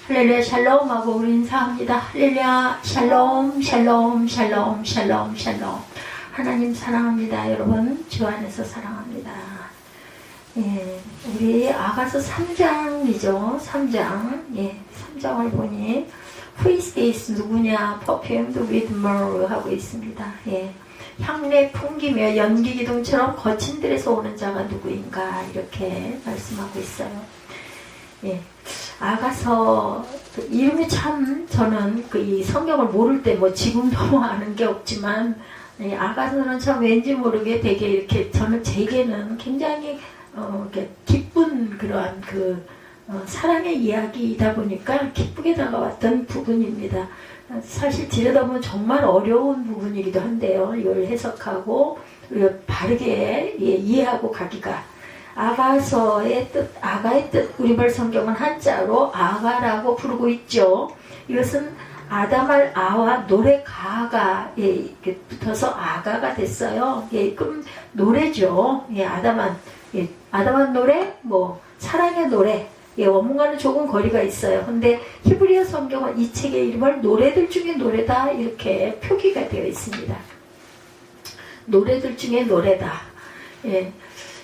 할렐루야 샬롬 하고 우리 인사합니다. 할렐루야 샬롬 샬롬 샬롬 샬롬 샬롬. 하나님 사랑합니다. 여러분 주 안에서 사랑합니다. 예, 우리 아가서 3장이죠. 3장. 예, 3장을 보니 Who is this? 누구냐? Perfumed with myrrh 하고 있습니다. 예, 향내 풍기며 연기 기둥처럼 거친 들에서 오는 자가 누구인가? 이렇게 말씀하고 있어요. 예, 아가서 이름이 참 저는 이 성경을 모를 때 뭐 지금도 아는 게 없지만 아가서는 참 왠지 모르게 되게 이렇게 저는 제게는 굉장히 이렇게 기쁜 그러한 사랑의 이야기이다 보니까 기쁘게 다가왔던 부분입니다. 사실 들여다보면 정말 어려운 부분이기도 한데요. 이걸 해석하고 바르게 이해하고 가기가. 아가서의 뜻, 아가의 뜻, 우리말 성경은 한자로 아가라고 부르고 있죠. 이것은 아담할 아와 노래 가가 붙어서 아가가 됐어요. 예, 그럼 노래죠. 예, 아담한 노래, 뭐 사랑의 노래. 예, 원문과는 조금 거리가 있어요. 근데 히브리어 성경은 이 책의 이름을 노래들 중에 노래다 이렇게 표기가 되어 있습니다. 노래들 중에 노래다. 예.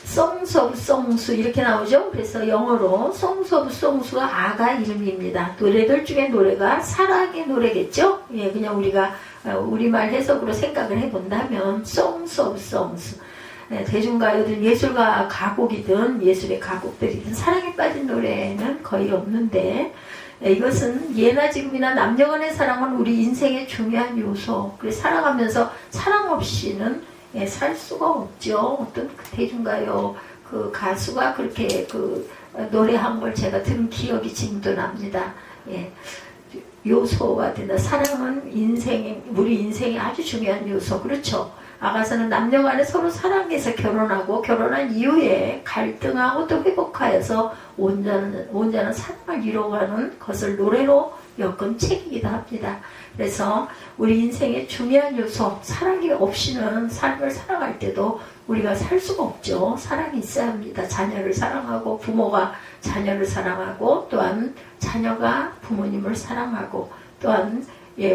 Songs of Songs 이렇게 나오죠. 그래서 영어로 Songs of Songs가 아가 이름입니다. 노래들 중에 노래가 사랑의 노래겠죠. 예, 그냥 우리가 우리말 해석으로 생각을 해본다면 Songs of Songs. 예, 대중가요든 예술가 가곡이든 예술의 가곡들이든 사랑에 빠진 노래는 거의 없는데 이것은 예나 지금이나 남녀간의 사랑은 우리 인생의 중요한 요소. 그래서 살아가면서 사랑 없이는 살 수가 없죠. 어떤 대중가요 가수가 그렇게 노래한 걸 제가 들은 기억이 지금도 납니다. 예, 요소가 된다. 사랑은 우리 인생의 아주 중요한 요소. 그렇죠. 아가서는 남녀간에 서로 사랑해서 결혼하고 결혼한 이후에 갈등하고 또 회복하여서 온전한 사랑을 이루어가는 것을 노래로 엮은 책이기도 합니다. 그래서 우리 인생의 중요한 요소, 사랑이 없이는 삶을 살아갈 때도 우리가 살 수가 없죠. 사랑이 있어야 합니다. 자녀를 사랑하고 부모가 자녀를 사랑하고 또한 자녀가 부모님을 사랑하고 또한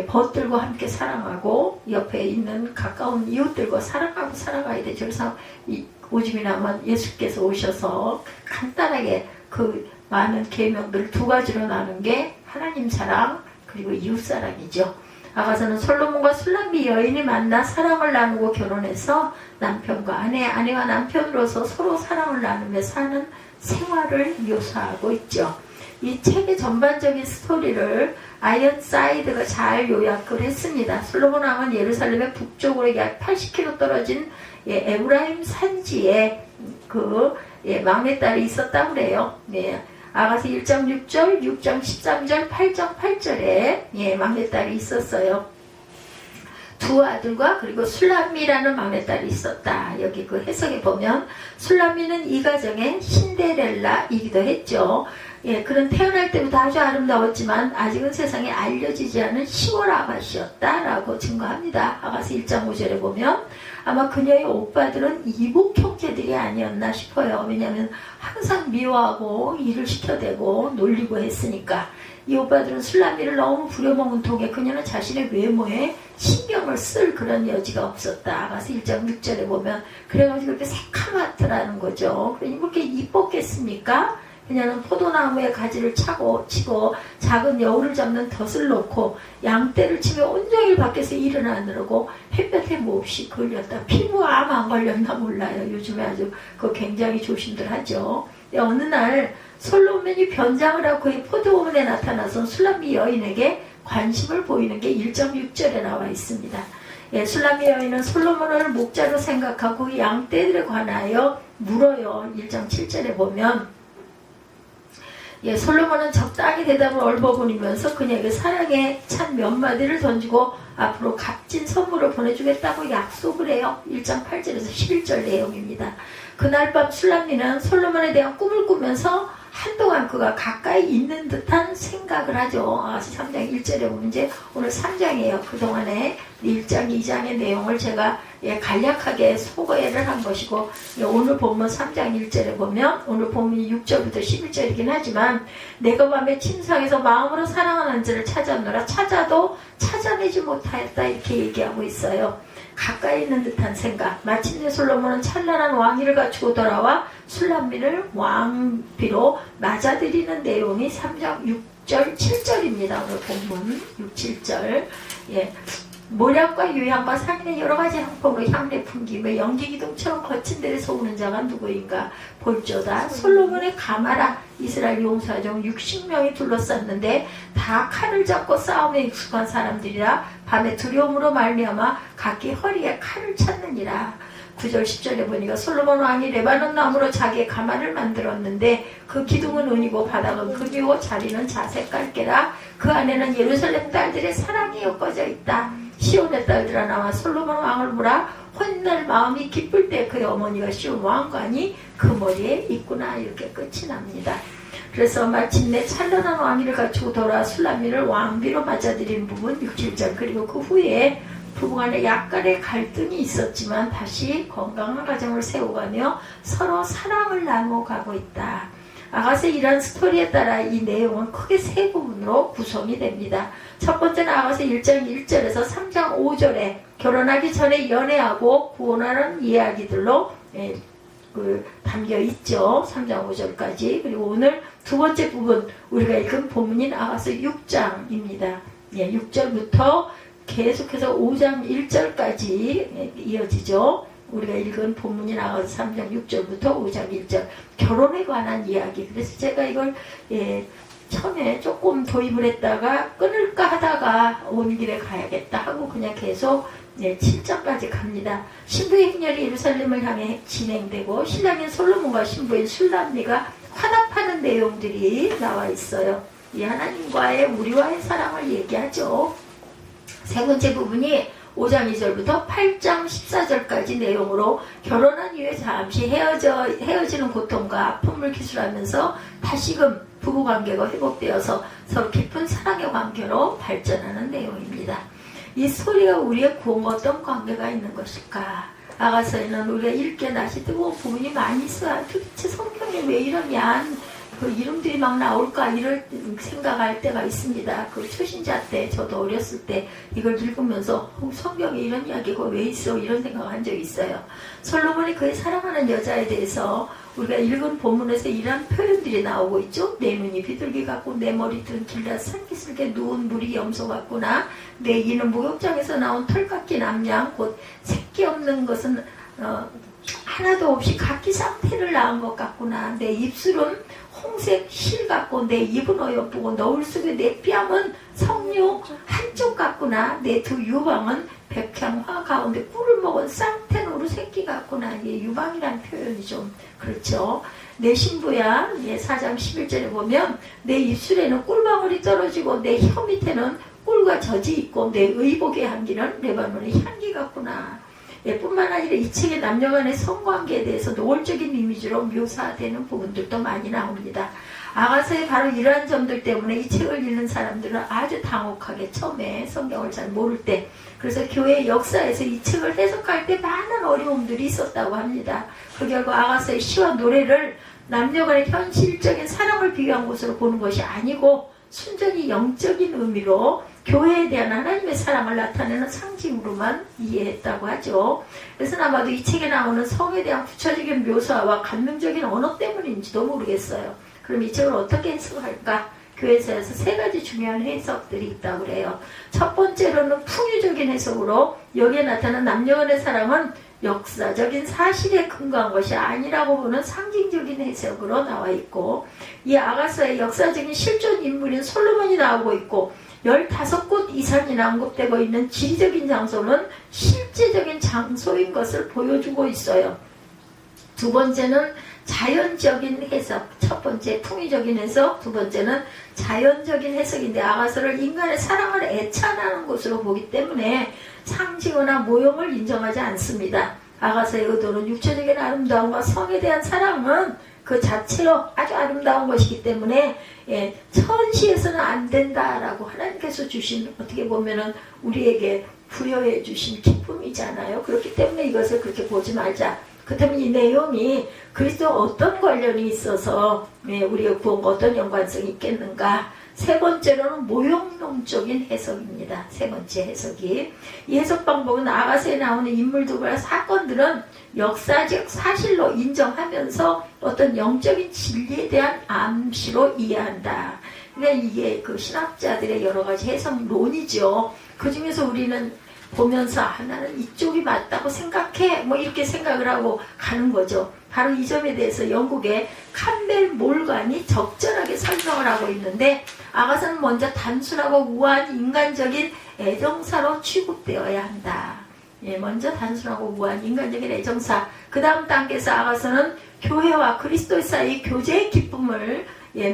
벗들과 함께 사랑하고 옆에 있는 가까운 이웃들과 사랑하고 살아가야 되죠. 그래서 오줌이 나면 예수께서 오셔서 간단하게 많은 계명들을 두 가지로 나눈 게 하나님 사랑 그리고 이웃 사랑이죠. 아가서는 솔로몬과 술람미 여인이 만나 사랑을 나누고 결혼해서 남편과 아내와 남편으로서 서로 사랑을 나누며 사는 생활을 묘사하고 있죠. 이 책의 전반적인 스토리를 아이언사이드가 잘 요약을 했습니다. 솔로몬 왕은 예루살렘의 북쪽으로 약 80km 떨어진 에브라임 산지에 막내딸이 있었다고 그래요. 아가서 1장 6절, 6장 13절, 8장 8절에 막내딸이 있었어요. 두 아들과 그리고 술람미라는 막내딸이 있었다. 여기 해석에 보면 술람미는 이 가정의 신데렐라이기도 했죠. 그는 태어날 때부터 아주 아름다웠지만 아직은 세상에 알려지지 않은 시골 아가씨였다라고 증거합니다. 아가서 1장 5절에 보면 아마 그녀의 오빠들은 이복 형제들이 아니었나 싶어요. 왜냐하면 항상 미워하고 일을 시켜대고 놀리고 했으니까. 이 오빠들은 술람미를 너무 부려먹은 통에 그녀는 자신의 외모에 신경을 쓸 그런 여지가 없었다. 아가서 1장 6절에 보면 그래가지고 그렇게 새카맣더라는 거죠. 그러니 그렇게 이뻤겠습니까? 그녀는 포도나무에 가지를 치고 작은 여우를 잡는 덫을 놓고 양떼를 치며 온종일 밖에서 일을 하느라고 햇볕에 몹시 걸렸다. 피부암 안 걸렸나 몰라요. 요즘에 아주 굉장히 조심들 하죠. 어느 날 솔로몬이 변장을 하고 그의 포도원에 나타나서 술람미 여인에게 관심을 보이는 게 1.6절에 나와 있습니다. 술람미 여인은 솔로몬을 목자로 생각하고 양떼들에 관하여 물어요. 1장 7절에 보면 솔로몬은 적당히 대답을 얼버무리면서 그녀에게 사랑에 찬 몇 마디를 던지고 앞으로 값진 선물을 보내주겠다고 약속을 해요. 1장 8절에서 11절 내용입니다. 그날 밤 술람미는 솔로몬에 대한 꿈을 꾸면서 한동안 그가 가까이 있는 듯한 생각을 하죠. 아가서 3장 1절에 보면 이제 오늘 3장이에요. 그동안에 1장, 2장의 내용을 제가 간략하게 소개를 한 것이고, 오늘 본문 3장 1절에 보면 오늘 본문이 6절부터 11절이긴 하지만 내가 밤에 침상에서 마음으로 사랑하는 자를 찾았노라 찾아도 찾아내지 못하였다 이렇게 얘기하고 있어요. 가까이 있는 듯한 생각. 마침내 솔로몬은 찬란한 왕위를 갖추고 돌아와 술람미를 왕비로 맞아들이는 내용이 3장 6절 7절입니다. 오늘 본문 6, 7절. 예. 모략과 유향과 상인의 여러가지 향품으로 향내 풍기며 연기기둥처럼 거친 데에서 오는 자가 누구인가 볼조다. 솔로몬의 가마라 이스라엘 용사 중 60명이 둘러쌌는데 다 칼을 잡고 싸움에 익숙한 사람들이라 밤에 두려움으로 말미암아 각기 허리에 칼을 찾느니라. 9절 10절에 보니까 솔로몬 왕이 레바논 나무로 자기의 가마를 만들었는데 그 기둥은 은이고 바닥은 금이고 자리는 자색 깔개라. 그 안에는 예루살렘 딸들의 사랑이 엮어져 있다. 시온의 딸들아 나와 솔로몬 왕을 보라. 훗날 마음이 기쁠 때 그의 어머니가 시온 왕관이 그 머리에 있구나. 이렇게 끝이 납니다. 그래서 마침내 찬란한 왕위를 갖추고 돌아와 술람미를 왕비로 맞아들인 부분 6, 7절. 그리고 그 후에 부부간에 약간의 갈등이 있었지만 다시 건강한 가정을 세워가며 서로 사랑을 나누어가고 있다. 아가스의 이런 스토리에 따라 이 내용은 크게 세 부분으로 구성이 됩니다. 첫 번째는 아가스 1장 1절에서 3장 5절에 결혼하기 전에 연애하고 구원하는 이야기들로 담겨 있죠. 3장 5절까지. 그리고 오늘 두 번째 부분 우리가 읽은 본문인 아가스 6장입니다. 6절부터 계속해서 5장 1절까지 이어지죠. 우리가 읽은 본문이 나와서 3장 6절부터 5장 1절 결혼에 관한 이야기. 그래서 제가 이걸 처음에 조금 도입을 했다가 끊을까 하다가 온 길에 가야겠다 하고 그냥 계속 7장까지 갑니다. 신부의 행렬이 예루살렘을 향해 진행되고 신랑인 솔로몬과 신부인 술람미가 화답하는 내용들이 나와 있어요. 이 하나님과의 우리와의 사랑을 얘기하죠. 세 번째 부분이 5장 2절부터 8장 14절까지 내용으로 결혼한 이후에 잠시 헤어지는 고통과 아픔을 기술하면서 다시금 부부관계가 회복되어서 서로 깊은 사랑의 관계로 발전하는 내용입니다. 이 스토리가 우리의 구원과 어떤 관계가 있는 것일까? 아가서에는 우리가 읽기에 낯이 뜨거운 부분이 많이 있어요. 도대체 성경에 왜 이런 야한 그 이름들이 막 나올까 이럴 생각할 때가 있습니다. 그 초신자 때 저도 어렸을 때 이걸 읽으면서 성경에 이런 이야기가 왜 있어 이런 생각을 한 적이 있어요. 솔로몬이 그의 사랑하는 여자에 대해서 우리가 읽은 본문에서 이런 표현들이 나오고 있죠. 내 눈이 비둘기 같고 내 머리들은 길다 산기슭에 누운 물이 염소 같구나. 내 이는 목욕장에서 나온 털깎인 암양 곧 새끼 없는 것은 하나도 없이 각기 상태를 낳은 것 같구나. 내 입술은 홍색 실 같고 내 입은 어여쁘고 너울 속에 내 뺨은 석류 한쪽 같구나. 내 두 유방은 백향화 가운데 꿀을 먹은 쌍텐 우루 새끼 같구나. 이게 유방이라는 표현이 좀 그렇죠. 내 신부야. 4장 11절에 보면 내 입술에는 꿀방울이 떨어지고 내 혀 밑에는 꿀과 젖이 있고 내 의복의 향기는 레바논의 향기 같구나. 뿐만 아니라 이 책의 남녀간의 성관계에 대해서 노골적인 이미지로 묘사되는 부분들도 많이 나옵니다. 아가서의 바로 이러한 점들 때문에 이 책을 읽는 사람들은 아주 당혹하게 처음에 성경을 잘 모를 때 그래서 교회 역사에서 이 책을 해석할 때 많은 어려움들이 있었다고 합니다. 그 결과 아가서의 시와 노래를 남녀간의 현실적인 사랑을 비교한 것으로 보는 것이 아니고 순전히 영적인 의미로 교회에 대한 하나님의 사랑을 나타내는 상징으로만 이해했다고 하죠. 그래서 아마도 이 책에 나오는 성에 대한 구체적인 묘사와 감명적인 언어 때문인지도 모르겠어요. 그럼 이 책을 어떻게 해석할까? 교회에서 세 가지 중요한 해석들이 있다고 그래요. 첫 번째로는 풍유적인 해석으로 여기에 나타난 남녀간의 사랑은 역사적인 사실에 근거한 것이 아니라고 보는 상징적인 해석으로 나와 있고 이 아가서의 역사적인 실존 인물인 솔로몬이 나오고 있고 15곳 이상이나 언급되고 있는 지리적인 장소는 실제적인 장소인 것을 보여주고 있어요. 두 번째는 자연적인 해석, 첫 번째 풍의적인 해석, 두 번째는 자연적인 해석인데 아가서를 인간의 사랑을 애찬하는 것으로 보기 때문에 상징이나 모형을 인정하지 않습니다. 아가서의 의도는 육체적인 아름다움과 성에 대한 사랑은 그 자체로 아주 아름다운 것이기 때문에 천시에서는 안 된다라고 하나님께서 주신, 어떻게 보면은 우리에게 부여해 주신 기쁨이잖아요. 그렇기 때문에 이것을 그렇게 보지 말자. 그렇다면 이 내용이 그리스도와 어떤 관련이 있어서 우리의 구원과 어떤 연관성이 있겠는가? 세 번째로는 모형론적인 해석입니다. 세 번째 해석이, 이 해석 방법은 아가서에 나오는 인물들과 사건들은 역사적 사실로 인정하면서 어떤 영적인 진리에 대한 암시로 이해한다. 그러니까 이게 그 신학자들의 여러 가지 해석론이죠. 그 중에서 우리는 보면서 나는 이쪽이 맞다고 생각해, 뭐 이렇게 생각을 하고 가는 거죠. 바로 이 점에 대해서 영국의 캄벨 몰간이 적절하게 설명을 하고 있는데, 아가서는 먼저 단순하고 우아한 인간적인 애정사로 취급되어야 한다. 먼저 단순하고 우아한 인간적인 애정사, 그 다음 단계에서 아가서는 교회와 그리스도 사이 교제의 기쁨을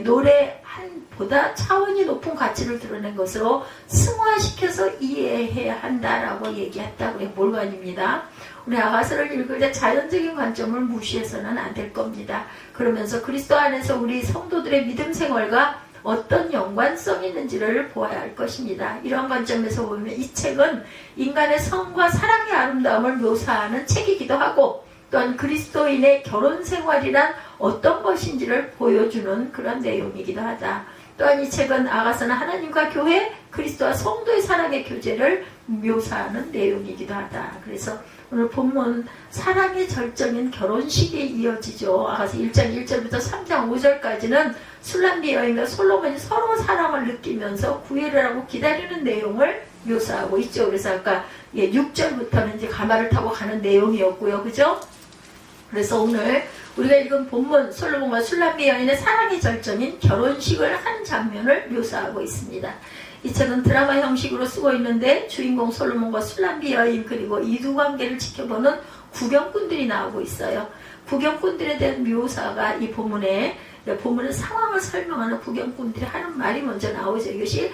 노래보다 차원이 높은 가치를 드러낸 것으로 승화시켜서 이해해야 한다라고 얘기했다고 해요. 몰간입니다. 우리 아가서를 읽을 때 자연적인 관점을 무시해서는 안 될 겁니다. 그러면서 그리스도 안에서 우리 성도들의 믿음 생활과 어떤 연관성이 있는지를 보아야 할 것입니다. 이런 관점에서 보면 이 책은 인간의 성과 사랑의 아름다움을 묘사하는 책이기도 하고, 또한 그리스도인의 결혼 생활이란 어떤 것인지를 보여주는 그런 내용이기도 하다. 또한 이 책은 아가서는 하나님과 교회, 그리스도와 성도의 사랑의 교제를 묘사하는 내용이기도 하다. 그래서 오늘 본문 사랑의 절정인 결혼식에 이어지죠. 아가서 1장 1절부터 3장 5절까지는 술람비 여인과 솔로몬이 서로 사랑을 느끼면서 구애를 하고 기다리는 내용을 묘사하고 있죠. 그래서 아까 6절부터는 이제 가마를 타고 가는 내용이었고요. 그죠? 그래서 오늘 우리가 읽은 본문 솔로몬과 술람비 여인의 사랑의 절정인 결혼식을 한 장면을 묘사하고 있습니다. 이 책은 드라마 형식으로 쓰고 있는데 주인공 솔로몬과 술람비 여인 그리고 이 두 관계를 지켜보는 구경꾼들이 나오고 있어요. 구경꾼들에 대한 묘사가 이 본문의 상황을 설명하는 구경꾼들이 하는 말이 먼저 나오죠. 이것이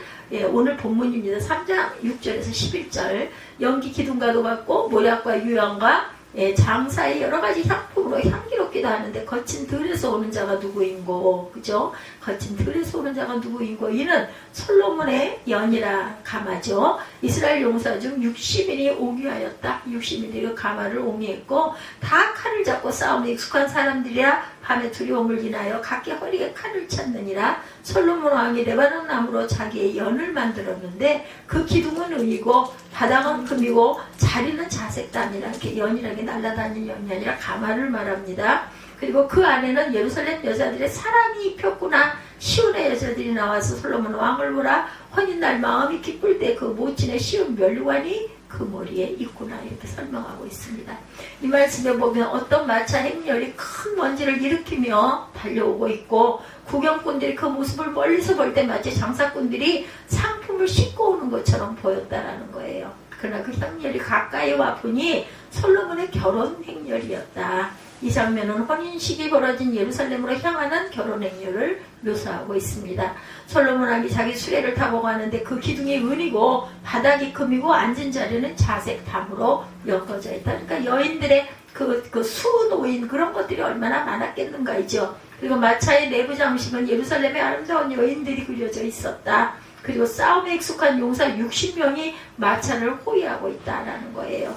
오늘 본문입니다. 3장 6절에서 11절. 연기 기둥과도 같고 모략과 유향과 장사의 여러가지 향품으로 향기롭기도 하는데 거친 들에서 오는 자가 누구인고, 그죠? 거친 들에서 오는 자가 누구인고, 이는 솔로몬의 연이라 가마죠. 이스라엘 용사 중 60인이 옹유하였다. 60인이 가마를 옹유했고 다 칼을 잡고 싸움에 익숙한 사람들이라 밤에 두려움을 인하여 각기 허리에 칼을 찾느니라. 솔로몬 왕이 레바논 나무로 자기의 연을 만들었는데 그 기둥은 은이고 바닥은 금이고 자리는 자색단이라. 이렇게 연이라는 게 날아다니는 연이 아니라 가마를 말합니다. 그리고 그 안에는 예루살렘 여자들의 사랑이 입혔구나. 시온의 여자들이 나와서 솔로몬 왕을 보라. 혼인날 마음이 기쁠 때 그 모친의 시온 멸관이 그 머리에 있구나. 이렇게 설명하고 있습니다. 이 말씀에 보면 어떤 마차 행렬이 큰 먼지를 일으키며 달려오고 있고, 구경꾼들이 그 모습을 멀리서 볼 때 마치 장사꾼들이 상품을 싣고 오는 것처럼 보였다라는 거예요. 그러나 그 행렬이 가까이 와 보니 솔로몬의 결혼 행렬이었다. 이 장면은 혼인식이 벌어진 예루살렘으로 향하는 결혼 행렬을 묘사하고 있습니다. 솔로몬 왕이 자기 수레를 타고 가는데 그 기둥이 은이고 바닥이 금이고 앉은 자리는 자색 담으로 엮어져 있다. 그러니까 여인들의 그 수노인 그런 것들이 얼마나 많았겠는가이죠. 그리고 마차의 내부 장식은 예루살렘의 아름다운 여인들이 그려져 있었다. 그리고 싸움에 익숙한 용사 60명이 마차를 호위하고 있다라는 거예요.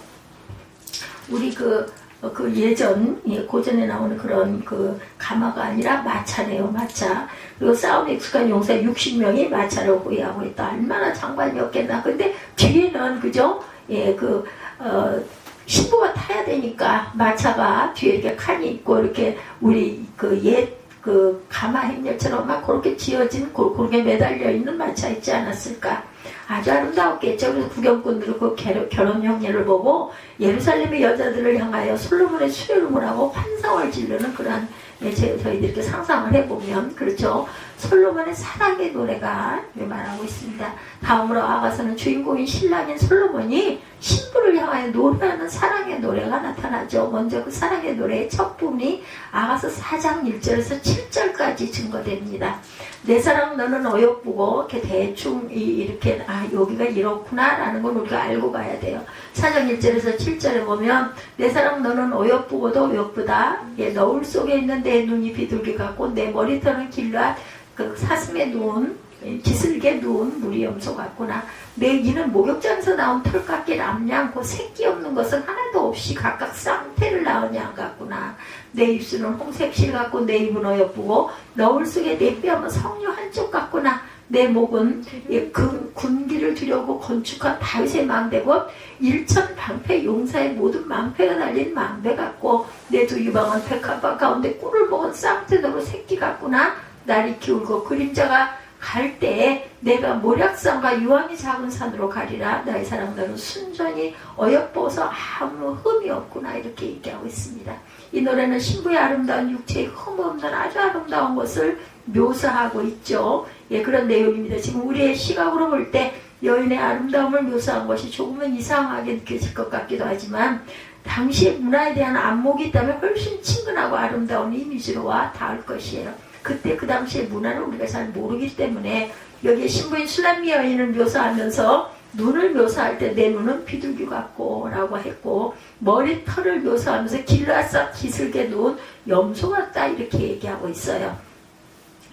우리 그 예전, 고전에 나오는 그런 그 가마가 아니라 마차네요, 마차. 그리고 싸움에 익숙한 용사 60명이 마차를 호위하고 있다. 얼마나 장관이었겠나. 근데 뒤에는, 그죠? 신부가 타야 되니까 마차가 뒤에 이렇게 칸이 있고, 이렇게 우리 가마 행렬처럼 막 그렇게 지어진, 그렇게 매달려 있는 마차 있지 않았을까. 아주 아름다웠겠죠. 그래서 구경꾼들은 그 결혼 형례를 보고 예루살렘의 여자들을 향하여 솔로몬의 수레를 몰아고 환상을 지르는 그런, 저희들이 이렇게 상상을 해보면, 그렇죠. 솔로몬의 사랑의 노래가 말하고 있습니다. 다음으로 아가서는 주인공인 신랑인 솔로몬이 신부를 향하여 노래하는 사랑의 노래가 나타나죠. 먼저 그 사랑의 노래의 첫 부분이 아가서 4장 1절에서 7절까지 증거됩니다. 내 사랑 너는 어여쁘고 이렇게 대충 이렇게 여기가 이렇구나 라는 건 우리가 알고 가야 돼요. 4장 1절에서 7절에 보면 내 사랑 너는 어여쁘고도 어여쁘다. 너울 속에 있는 내 눈이 비둘기 같고 내 머리털은 길라 그 사슴에 누운 기슬게 누운 무리 염소 같구나. 내 이는 목욕장에서 나온 털깎이 남양 그 새끼 없는 것은 하나도 없이 각각 쌍태를 낳은 양 같구나. 내 입술은 홍색실 같고 내 입은 어여쁘고 너울 속에 내 뼈는 석류 한쪽 같구나. 내 목은 그 군기를 두려고 건축한 다윗의 망대고 일천 방패 용사의 모든 망패가 달린 망대 같고 내 두 유방은 백합화 가운데 꿀을 먹은 쌍태도로 새끼 같구나. 날이 기울고 그림자가 갈 때에 내가 모략산과 유황이 작은 산으로 가리라. 나의 사랑 너는 순전히 어여뻐서 아무 흠이 없구나. 이렇게 얘기하고 있습니다. 이 노래는 신부의 아름다운 육체의 흠 없는 아주 아름다운 것을 묘사하고 있죠. 그런 내용입니다. 지금 우리의 시각으로 볼 때 여인의 아름다움을 묘사한 것이 조금은 이상하게 느껴질 것 같기도 하지만 당시의 문화에 대한 안목이 있다면 훨씬 친근하고 아름다운 이미지로와 닿을 것이에요. 그때 그 당시의 문화는 우리가 잘 모르기 때문에 여기에 신부인 술람미 여인을 묘사하면서 눈을 묘사할 때 내 눈은 비둘기 같고 라고 했고 머리털을 묘사하면서 길라앗 기슬게 누운 염소 같다 이렇게 얘기하고 있어요.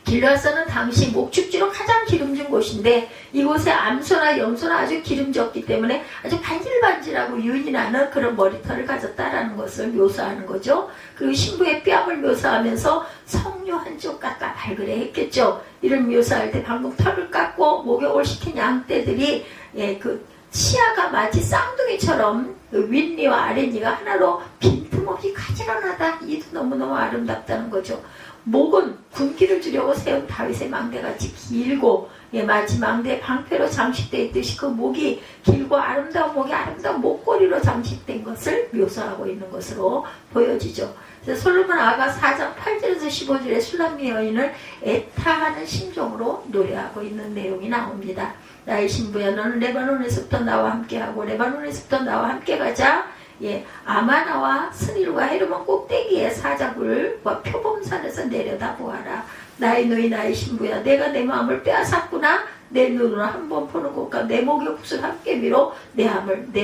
길라앗은 당시 목축지로 가장 기름진 곳인데 이곳에 암소나 염소나 아주 기름졌기 때문에 아주 반질반질하고 윤이 나는 그런 머리털을 가졌다라는 것을 묘사하는 거죠. 그리고 신부의 뺨을 묘사하면서 석류 한쪽 같다 발그레 했겠죠. 이런 묘사할 때 방금 털을 깎고 목욕을 시킨 양떼들이 그 치아가 마치 쌍둥이처럼 윗니와 아랫니가 하나로 빈틈없이 가지런하다. 이도 너무너무 아름답다는 거죠. 목은 군기를 주려고 세운 다윗의 망대같이 길고 마치 망대의 방패로 장식되어 있듯이 그 목이 길고 아름다운 목이 아름다운 목걸이로 장식된 것을 묘사하고 있는 것으로 보여지죠. 그래서 솔로몬 아가 4장 8절에서 15절에 술람미 여인을 애타하는 심정으로 노래하고 있는 내용이 나옵니다. 나의 신부야 너는 레바논에서부터 나와 함께하고 레바논에서부터 나와 함께 가자. 아마나와 스닐과 헤르몬 꼭대기에 사자굴과 표범산에서 내려다보아라. 나의 너희 나의 신부야 내가 내 마음을 빼앗았구나. 내 눈으로 한번 보는 것과 내 목의 붓을 함께 밀어 내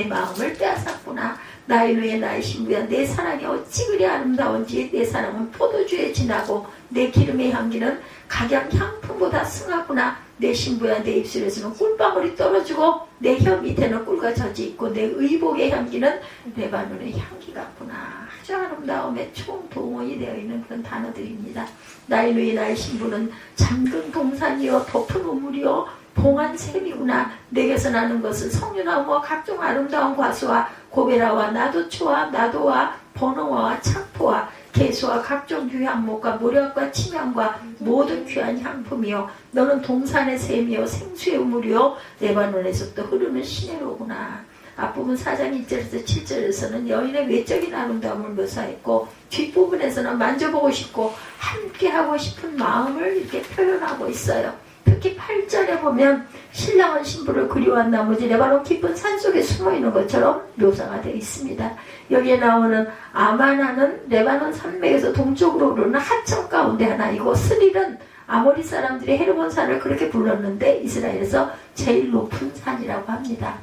마음을 빼앗았구나. 나의 너희 나의 신부야 내 사랑이 어찌 그리 아름다운지 내 사랑은 포도주에 진하고 내 기름의 향기는 각양 향품보다 승하구나. 내 신부야 내 입술에서는 꿀방울이 떨어지고 내 혀 밑에는 꿀과 젖이 있고 내 의복의 향기는 레바논의 향기 같구나. 아주 아름다움에 총동원이 되어 있는 그런 단어들입니다. 나의 누이 나의 신부는 잠근 동산이요 덮은 우물이요 봉한 샘이구나. 내게서 나는 것은 석류나무와 각종 아름다운 과수와 고베라와 나도초와 나도와 버너와 창포와 개수와 각종 유향목과 모략과 침향과 모든 귀한 향품이요 너는 동산의 샘이요 생수의 우물이요 레바논에서부터 흐르는 시내로구나. 앞부분 4장 1절에서 7절에서는 여인의 외적인 아름다움을 묘사했고 뒷부분에서는 만져보고 싶고 함께하고 싶은 마음을 이렇게 표현하고 있어요. 특히 8절에 보면 신랑은 신부를 그리워한 나머지 레바논 깊은 산속에 숨어있는 것처럼 묘사가 되어 있습니다. 여기에 나오는 아마나는 레바논 산맥에서 동쪽으로 오르는 하천 가운데 하나이고 스릴은 아모리 사람들이 헤르몬 산을 그렇게 불렀는데 이스라엘에서 제일 높은 산이라고 합니다.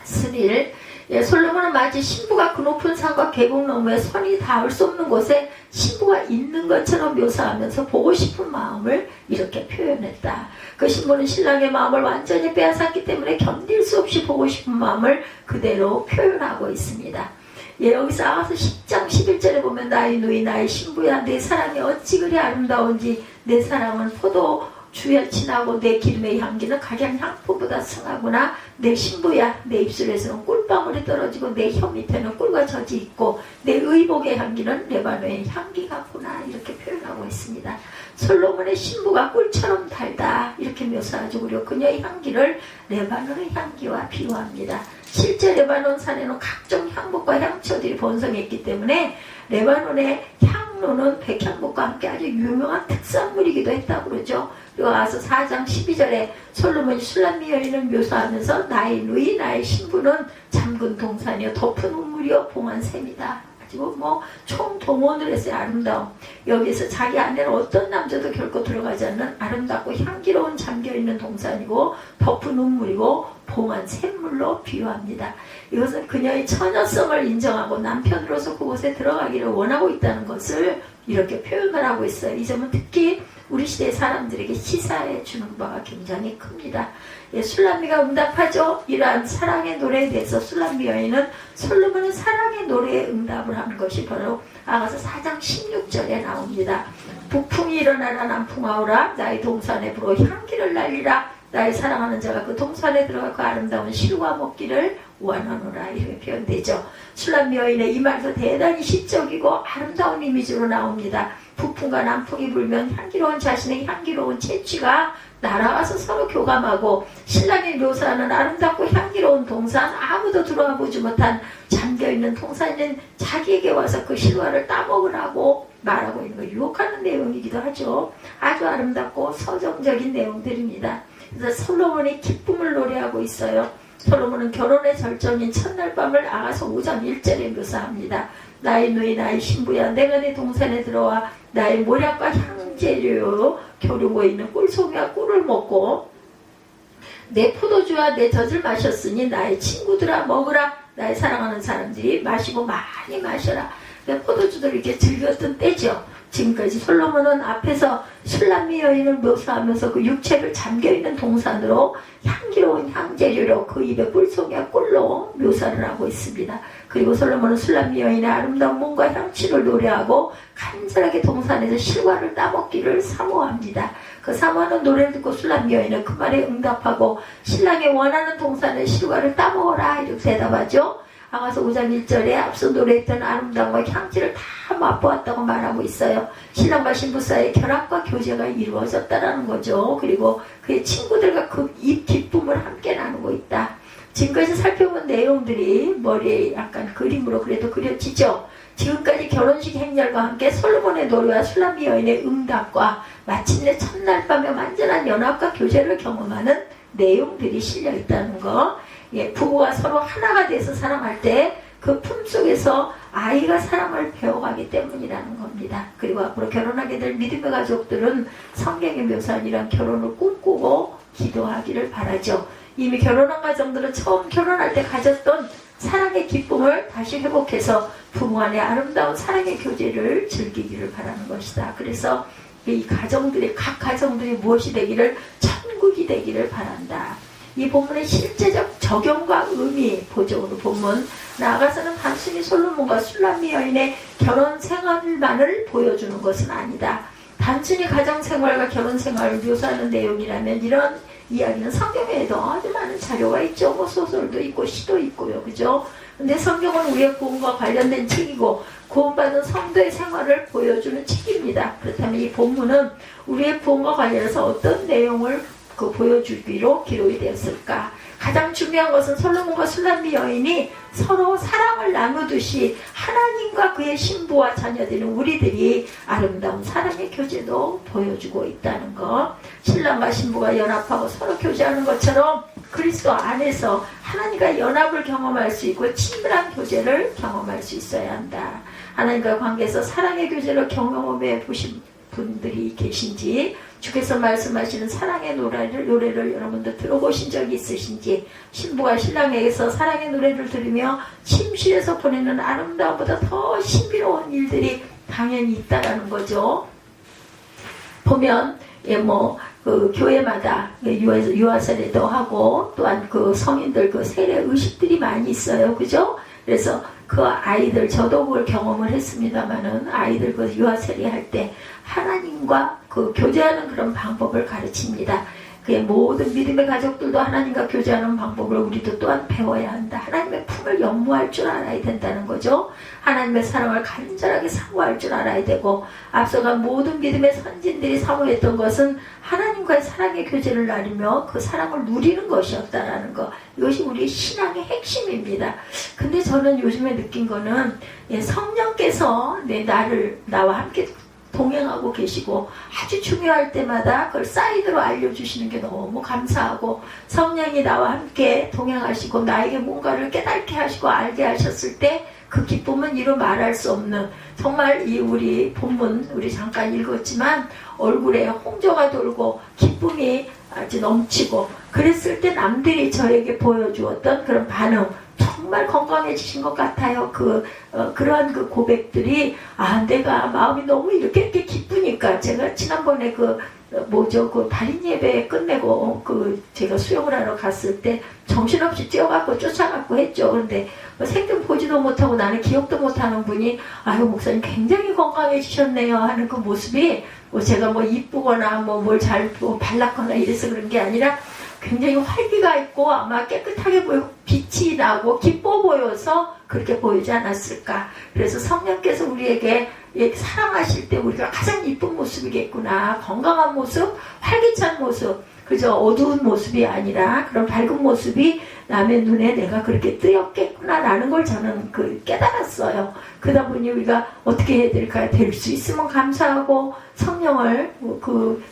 스릴 솔로몬은 마치 신부가 그 높은 산과 계곡 너머에 선이 닿을 수 없는 곳에 신부가 있는 것처럼 묘사하면서 보고 싶은 마음을 이렇게 표현했다. 그 신부는 신랑의 마음을 완전히 빼앗았기 때문에 견딜 수 없이 보고 싶은 마음을 그대로 표현하고 있습니다. 여기서 아가서 10장 11절에 보면 나의 누이 나의 신부야 내 사랑이 어찌 그리 아름다운지 내 사랑은 포도 주에 진하고 내 기름의 향기는 각양 향품보다 승하구나. 내 신부야 내 입술에서는 꿀방울이 떨어지고 내 혀 밑에는 꿀과 젖이 있고 내 의복의 향기는 레바논의 향기 같구나. 이렇게 표현하고 있습니다. 솔로몬의 신부가 꿀처럼 달다 이렇게 묘사하죠. 그리고 그녀의 향기를 레바논의 향기와 비유합니다. 실제 레바논 산에는 각종 향목과 향초들이 번성했기 때문에 레바논의 향로는 백향목과 함께 아주 유명한 특산물이기도 했다고 그러죠. 그리고 와서 4장 12절에 솔로몬이 술람미 여인을 묘사하면서 나의 누이 나의 신부는 잠근 동산이요 덮은 우물이요 봉한 샘이다 가지고 뭐 총동원을 했어요. 아름다움. 여기서 자기 안에는 어떤 남자도 결코 들어가지 않는 아름답고 향기로운 잠겨있는 동산이고 덮은 눈물이고 봉한 샘물로 비유합니다. 이것은 그녀의 처녀성을 인정하고 남편으로서 그곳에 들어가기를 원하고 있다는 것을 이렇게 표현을 하고 있어요. 이 점은 특히 우리 시대의 사람들에게 시사해 주는 바가 굉장히 큽니다. 예, 술람미가 응답하죠. 이러한 사랑의 노래에 대해서 술람미 여인은 솔로몬은 사랑의 노래에 응답을 하는 것이 바로 아가서 4장 16절에 나옵니다. 북풍이 일어나라 남풍하오라 나의 동산에 불어 향기를 날리라 나의 사랑하는 자가 그 동산에 들어가 그 아름다운 실과 먹기를 원하노라 이렇게 표현되죠. 술람미 여인의 이 말도 대단히 시적이고 아름다운 이미지로 나옵니다. 북풍과 남풍이 불면 향기로운 자신의 향기로운 채취가 날아가서 서로 교감하고 신랑이 묘사하는 아름답고 향기로운 동산 아무도 들어와 보지 못한 잠겨있는 동산인 자기에게 와서 그 실과를 따먹으라고 말하고 있는 거 유혹하는 내용이기도 하죠. 아주 아름답고 서정적인 내용들입니다. 그래서 솔로몬이 기쁨을 노래하고 있어요. 솔로몬은 결혼의 절정인 첫날 밤을 아가서 5장 1절에 묘사합니다. 나의 누이 나의 신부야 내가 내 동산에 들어와 나의 모략과 향재료 겨루고 있는 꿀송이와 꿀을 먹고 내 포도주와 내 젖을 마셨으니 나의 친구들아 먹으라 나의 사랑하는 사람들이 마시고 많이 마셔라. 포도주를 이렇게 즐겼던 때죠. 지금까지 솔로몬은 앞에서 술람미 여인을 묘사하면서 그 육체를 잠겨있는 동산으로 향기로운 향재료로 그 입에 꿀송이와 꿀로 묘사를 하고 있습니다. 그리고 솔로몬은 술람미 여인의 아름다운 몸과 향취를 노래하고 간절하게 동산에서 실과를 따먹기를 사모합니다. 그 사모하는 노래를 듣고 술람미 여인은 그 말에 응답하고 신랑이 원하는 동산의 실과를 따먹어라 이렇게 대답하죠. 아가서 5장 1절에 앞서 노래했던 아름다움과 향기를 다 맛보았다고 말하고 있어요. 신랑과 신부 사이의 결합과 교제가 이루어졌다라는 거죠. 그리고 그의 친구들과 그 이 기쁨을 함께 나누고 있다. 지금까지 살펴본 내용들이 머리에 약간 그림으로 그래도 그려지죠. 지금까지 결혼식 행렬과 함께 솔로몬의 노래와 술람미 여인의 응답과 마침내 첫날 밤에 완전한 연합과 교제를 경험하는 내용들이 실려 있다는 거. 예, 부부가 서로 하나가 돼서 사랑할 때 그 품속에서 아이가 사랑을 배워가기 때문이라는 겁니다. 그리고 앞으로 결혼하게 될 믿음의 가족들은 성경의 묘사한 이런 결혼을 꿈꾸고 기도하기를 바라죠. 이미 결혼한 가정들은 처음 결혼할 때 가졌던 사랑의 기쁨을 다시 회복해서 부부간의 아름다운 사랑의 교제를 즐기기를 바라는 것이다. 그래서 이 가정들이 각 가정들이 무엇이 되기를 천국이 되기를 바란다. 이 본문의 실제적 적용과 의미 보적으로 본문 나아가서는 단순히 솔로몬과 술람미 여인의 결혼 생활만을 보여주는 것은 아니다. 단순히 가정생활과 결혼생활을 묘사하는 내용이라면 이런 이야기는 성경에도 아주 많은 자료가 있죠. 뭐 소설도 있고 시도 있고요. 그죠? 근데 성경은 우리의 구원과 관련된 책이고 구원받은 성도의 생활을 보여주는 책입니다. 그렇다면 이 본문은 우리의 구원과 관련해서 어떤 내용을 보여주기로 기록이 되었을까? 가장 중요한 것은 솔로몬과 술람미 여인이 서로 사랑을 나누듯이 하나님과 그의 신부와 자녀들인 우리들이 아름다운 사랑의 교제도 보여주고 있다는 것. 신랑과 신부가 연합하고 서로 교제하는 것처럼 그리스도 안에서 하나님과 연합을 경험할 수 있고 친밀한 교제를 경험할 수 있어야 한다. 하나님과 관계에서 사랑의 교제를 경험해 보신 분들이 계신지, 주께서 말씀하시는 사랑의 노래를 여러분들 들어보신 적이 있으신지, 신부가 신랑에게서 사랑의 노래를 들으며 침실에서 보내는 아름다움보다 더 신비로운 일들이 당연히 있다라는 거죠. 보면 그 교회마다 유아세례도 하고 또한 그 성인들 그 세례 의식들이 많이 있어요. 그죠? 그래서 그 아이들, 저도 그걸 경험을 했습니다만은 아이들 그 유아세례 할 때 하나님과 그 교제하는 그런 방법을 가르칩니다. 그의 모든 믿음의 가족들도 하나님과 교제하는 방법을 우리도 또한 배워야 한다. 하나님의 품을 연모할 줄 알아야 된다는 거죠. 하나님의 사랑을 간절하게 사모할 줄 알아야 되고, 앞서간 모든 믿음의 선진들이 사모했던 것은 하나님과의 사랑의 교제를 나누며 그 사랑을 누리는 것이었다라는 것. 이것이 우리의 신앙의 핵심입니다. 근데 저는 요즘에 느낀 거는 성령께서 나와 함께 동행하고 계시고 아주 중요할 때마다 그걸 사인으로 알려주시는 게 너무 감사하고, 성령이 나와 함께 동행하시고 나에게 뭔가를 깨닫게 하시고 알게 하셨을 때 그 기쁨은 이루 말할 수 없는, 정말 이 우리 본문 우리 잠깐 읽었지만 얼굴에 홍조가 돌고 기쁨이 아주 넘치고, 그랬을 때 남들이 저에게 보여주었던 그런 반응, 정말 건강해지신 것 같아요. 그러한 그 고백들이, 내가 마음이 너무 이렇게 기쁘니까. 제가 지난번에 그 달인 예배 끝내고 제가 수영을 하러 갔을 때 정신없이 뛰어갖고 쫓아갖고 했죠. 그런데 생전 보지도 못하고 나는 기억도 못하는 분이, 목사님 굉장히 건강해지셨네요 하는 그 모습이, 제가 이쁘거나 뭘 잘 발랐거나 이래서 그런 게 아니라 굉장히 활기가 있고 아마 깨끗하게 보이고 빛이 나고 기뻐 보여서 그렇게 보이지 않았을까. 그래서 성령께서 우리에게 사랑하실 때 우리가 가장 이쁜 모습이겠구나. 건강한 모습, 활기찬 모습, 그저 어두운 모습이 아니라 그런 밝은 모습이 남의 눈에 내가 그렇게 뜨였겠구나 라는 걸 저는 깨달았어요. 그러다 보니 우리가 어떻게 해야 될까요? 될 수 있으면 감사하고, 성령을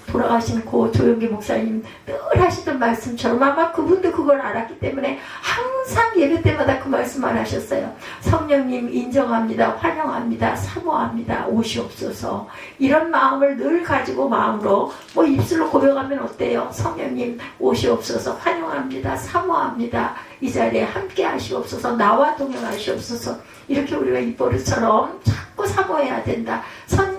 돌아가신 고 조용기 목사님 늘 하시던 말씀처럼 아마 그분도 그걸 알았기 때문에 항상 예배 때마다 그 말씀을 하셨어요. 성령님 인정합니다, 환영합니다, 사모합니다, 오시옵소서. 이런 마음을 늘 가지고 마음으로 입술로 고백하면 어때요? 성령님 오시옵소서, 환영합니다, 사모합니다, 이 자리에 함께 하시옵소서, 나와 동행하시옵소서. 이렇게 우리가 이 버릇처럼 자꾸 사모해야 된다.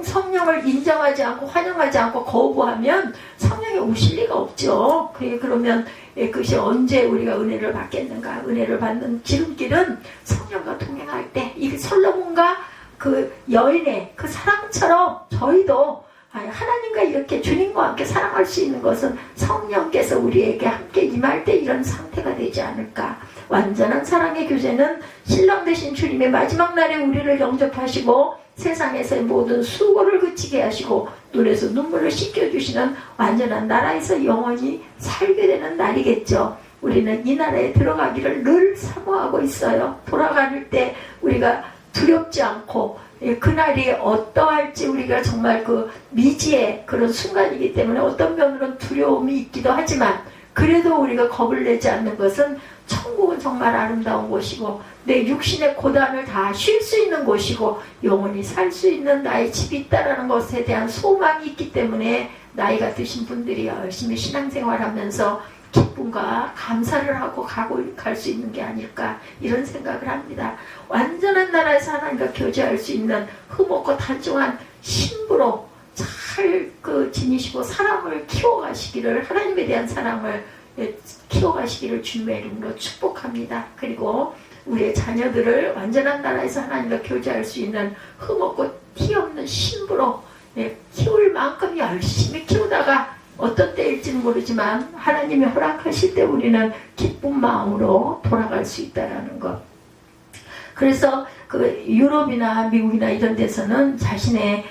성령을 인정하지 않고 환영하지 않고 거부하면 성령이 오실 리가 없죠. 그러면 그것이 언제 우리가 은혜를 받겠는가? 은혜를 받는 지름길은 성령과 동행할 때, 이 솔로몬과 그 여인의 그 사랑처럼 저희도 하나님과 이렇게 주님과 함께 사랑할 수 있는 것은 성령께서 우리에게 함께 임할 때 이런 상태가 되지 않을까. 완전한 사랑의 교제는 신랑 되신 주님의 마지막 날에 우리를 영접하시고 세상에서의 모든 수고를 그치게 하시고 눈에서 눈물을 씻겨주시는 완전한 나라에서 영원히 살게 되는 날이겠죠. 우리는 이 나라에 들어가기를 늘 사모하고 있어요. 돌아갈 때 우리가 두렵지 않고, 그날이 어떠할지 우리가 정말 미지의 그런 순간이기 때문에 어떤 면으로는 두려움이 있기도 하지만, 그래도 우리가 겁을 내지 않는 것은 천국은 정말 아름다운 곳이고 내 육신의 고단을 다 쉴 수 있는 곳이고 영원히 살 수 있는 나의 집이 있다라는 것에 대한 소망이 있기 때문에 나이가 드신 분들이 열심히 신앙생활하면서 기쁨과 감사를 하고 갈 수 있는 게 아닐까, 이런 생각을 합니다. 완전한 나라에서 하나님과 교제할 수 있는 흠없고 단정한 신부로 잘 지니시고 사랑을 키워가시기를, 하나님에 대한 사랑을 키워가시기를 주님의 이름으로 축복합니다. 그리고 우리의 자녀들을 완전한 나라에서 하나님과 교제할 수 있는 흠없고 티없는 신부로 키울 만큼 열심히 키우다가 어떤 때일지는 모르지만 하나님이 허락하실 때 우리는 기쁜 마음으로 돌아갈 수 있다는 것. 그래서 유럽이나 미국이나 이런 데서는 자신의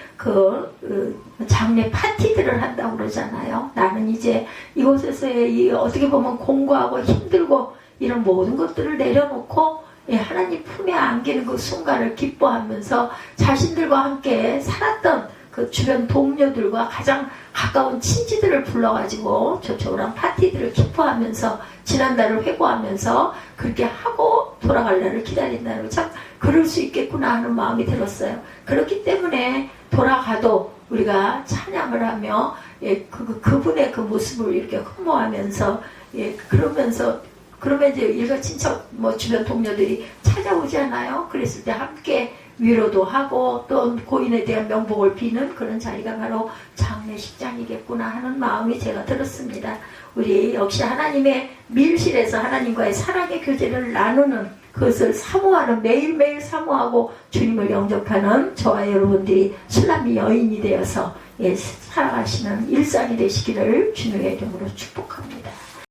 장례 파티들을 한다고 그러잖아요. 나는 이제 이곳에서의 어떻게 보면 공고하고 힘들고 이런 모든 것들을 내려놓고 하나님 품에 안기는 그 순간을 기뻐하면서 자신들과 함께 살았던 그 주변 동료들과 가장 가까운 친지들을 불러가지고 저런 파티들을 기뻐하면서 지난날을 회고하면서 그렇게 하고 돌아갈 날을 기다린다는, 참 그럴 수 있겠구나 하는 마음이 들었어요. 그렇기 때문에 돌아가도 우리가 찬양을 하며 그분의 그 모습을 이렇게 흠모하면서 그러면 이제 일가 친척 주변 동료들이 찾아오잖아요. 그랬을 때 함께 위로도 하고 또 고인에 대한 명복을 비는 그런 자리가 바로 장례식장이겠구나 하는 마음이 제가 들었습니다. 우리 역시 하나님의 밀실에서 하나님과의 사랑의 교제를 나누는, 그것을 사모하는, 매일매일 사모하고 주님을 영접하는 저와 여러분들이 술람미 여인이 되어서 살아가시는 일상이 되시기를 주님의 이름으로 축복합니다.